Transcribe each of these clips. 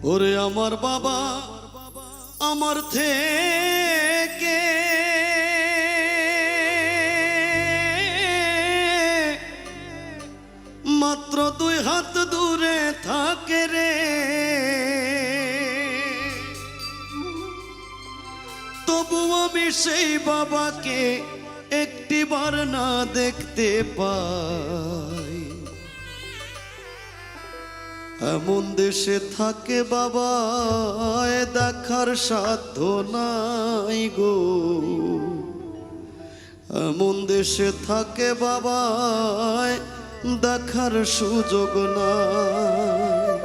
ওরে আমার বাবা আমার থেকে মাত্র 2 হাত দূরে থাকে রে, তবু আমি সেই বাবাকে একটিবার না দেখতে পাই। এমন দেশে থাকে বাবা দেখার সাধ্য নাই গো, এমন দেশে থাকে বাবা দেখার সুযোগ নাই।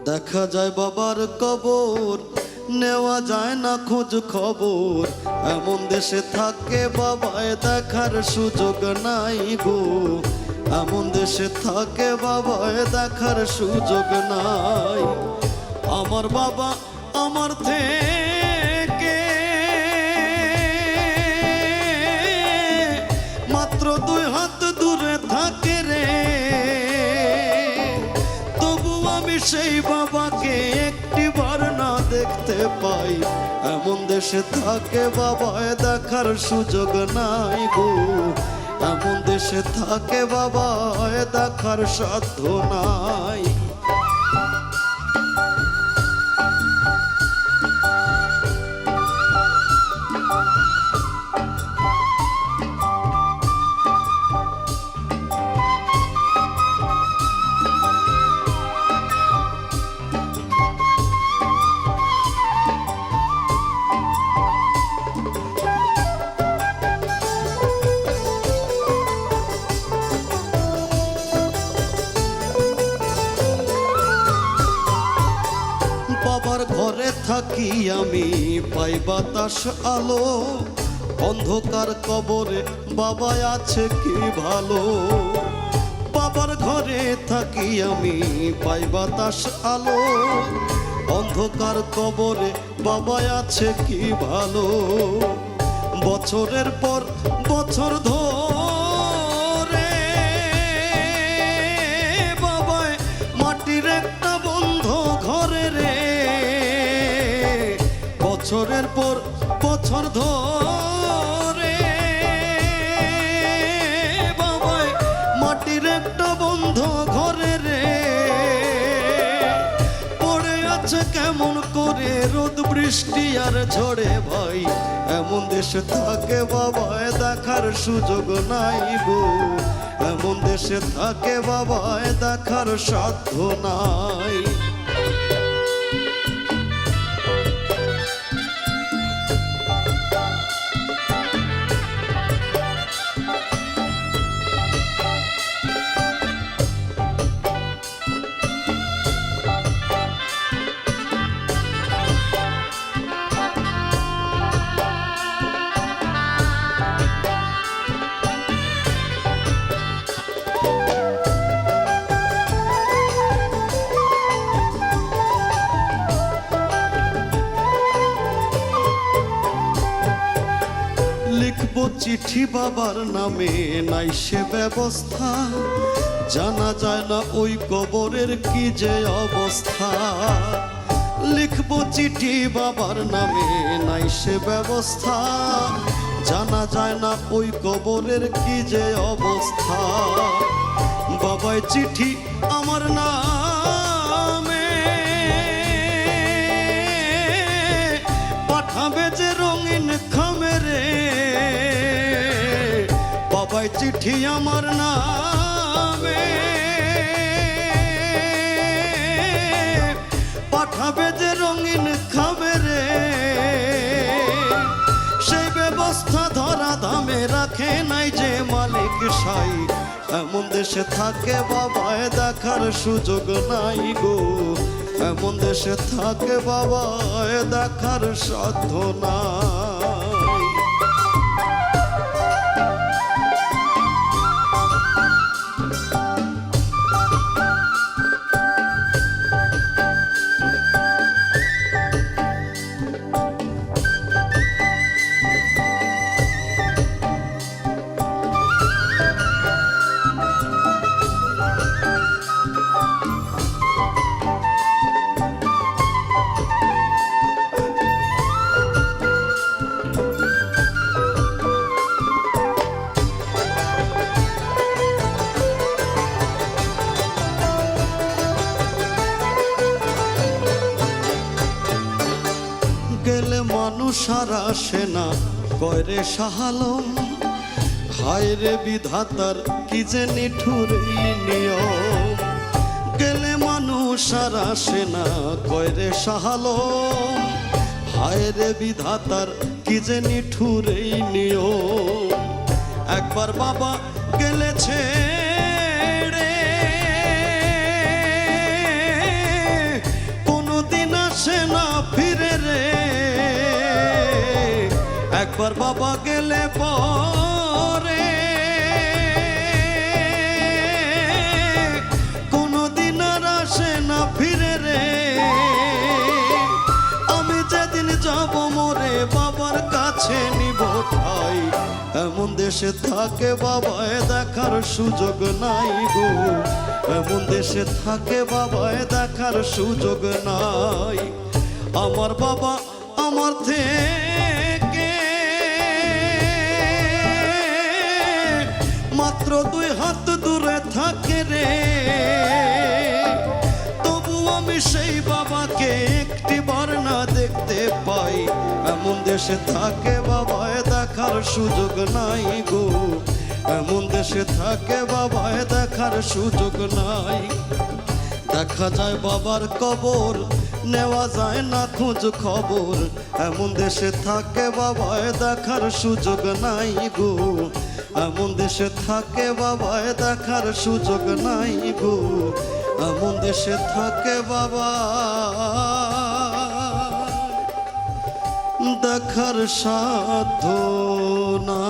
দেখা যায় বাবার কবর, নেওয়া যায় না খোঁজ খবর, এমন দেশে থাকে বাবায় দেখার সুযোগ নাই গো, এমন দেশে থাকে বাবায় দেখার সুযোগ নাই। আমার বাবা আমার থেকে মাত্র 2 হাত দূরে থাকে রে, তবু আমি সেই বাবাকে একটিবার না দেখতে পাই। এমন দেশে থাকে বাবায় দেখার সুযোগ নাই গো, এমন দেশে থাকে বাবায় দেখার সাধ্য নাই। বাবার ঘরে থাকি আমি পাই বাতাস আলো, অন্ধকার কবরে বাবা আছে কি ভালো। বাবার ঘরে থাকি আমি পাই বাতাস আলো, অন্ধকার কবরে বাবা আছে কি ভালো। বছরের পর বছর ধরে বাবায় মাটির একটা বন্ধ ঘরে রে, বছরের পর বছর ধরে বাবায় মাটির একটা বন্ধ ঘরে রে, পড়ে আছে কেমন করে রোদ বৃষ্টি আর ঝড়ে ভাই। এমন দেশে থাকে বাবায় দেখার সুযোগ নাই গো, এমন দেশে থাকে বাবায় দেখার সাধ্য নাই। লিখবো চিঠি বাবার নামে নাই সে ব্যবস্থা, জানা যায় না ওই কবরের কি যে অবস্থা। লিখবো চিঠি বাবার নামে নাই সে ব্যবস্থা, জানা যায় না ওই কবরের কি যে অবস্থা। বাবাই চিঠি আমার নামে পাঠাবে যে রঙিন খামে রে, বাবাই চিঠি আমার নামে পাঠাবে যে রঙিন খামে রে, সেই ব্যবস্থা ধরা ধামে রাখে নাই যে মালিক সাই। এমন দেশে থাকে বাবায় দেখার সুযোগ নাই গো, এমন দেশে থাকে বাবায় দেখার সাধ্য নাই। মানুষ আর আসে না কয়রে শাহালম, হায় রে বিধাতার কি যে নিঠুর এই নিয়ম। গেলে মানুষ আর আসে না কয়রে শাহালম, হায় রে বিধাতার কি যে নিঠুর এই নিয়ম। একবার বাবা গেলেছে রে, কোনদিন আসে না ফিরে রে। একবার বাবা গেলে পরে কোনদিন আর আসে না ফিরে রে। আমি যেদিন যাব মরে বাবার কাছে নিব ঠাই, এমন দেশে থাকে বাবায় দেখার সুযোগ নাই গো, এমন দেশে থাকে বাবায় দেখার সুযোগ নাই। আমার বাবা আমার থেকে মাত্র 2 হাত দূরে থাকে রে, তবু আমি সেই বাবাকে একটিবার না দেখতে পাই। এমন দেশে থাকে বাবায় দেখার সুযোগ নাই গো, এমন দেশে থাকে বাবায় দেখার সুযোগ নাই। দেখা যায় বাবার কবর, নেওয়া যায় না খোঁজ খবর, এমন দেশে থাকে বাবায় দেখার সুযোগ নাই গো, এমন দেশে থাকে বাবায় দেখার সুযোগ নাই গো, এমন দেশে থাকে বাবা দেখার সাধ্য না।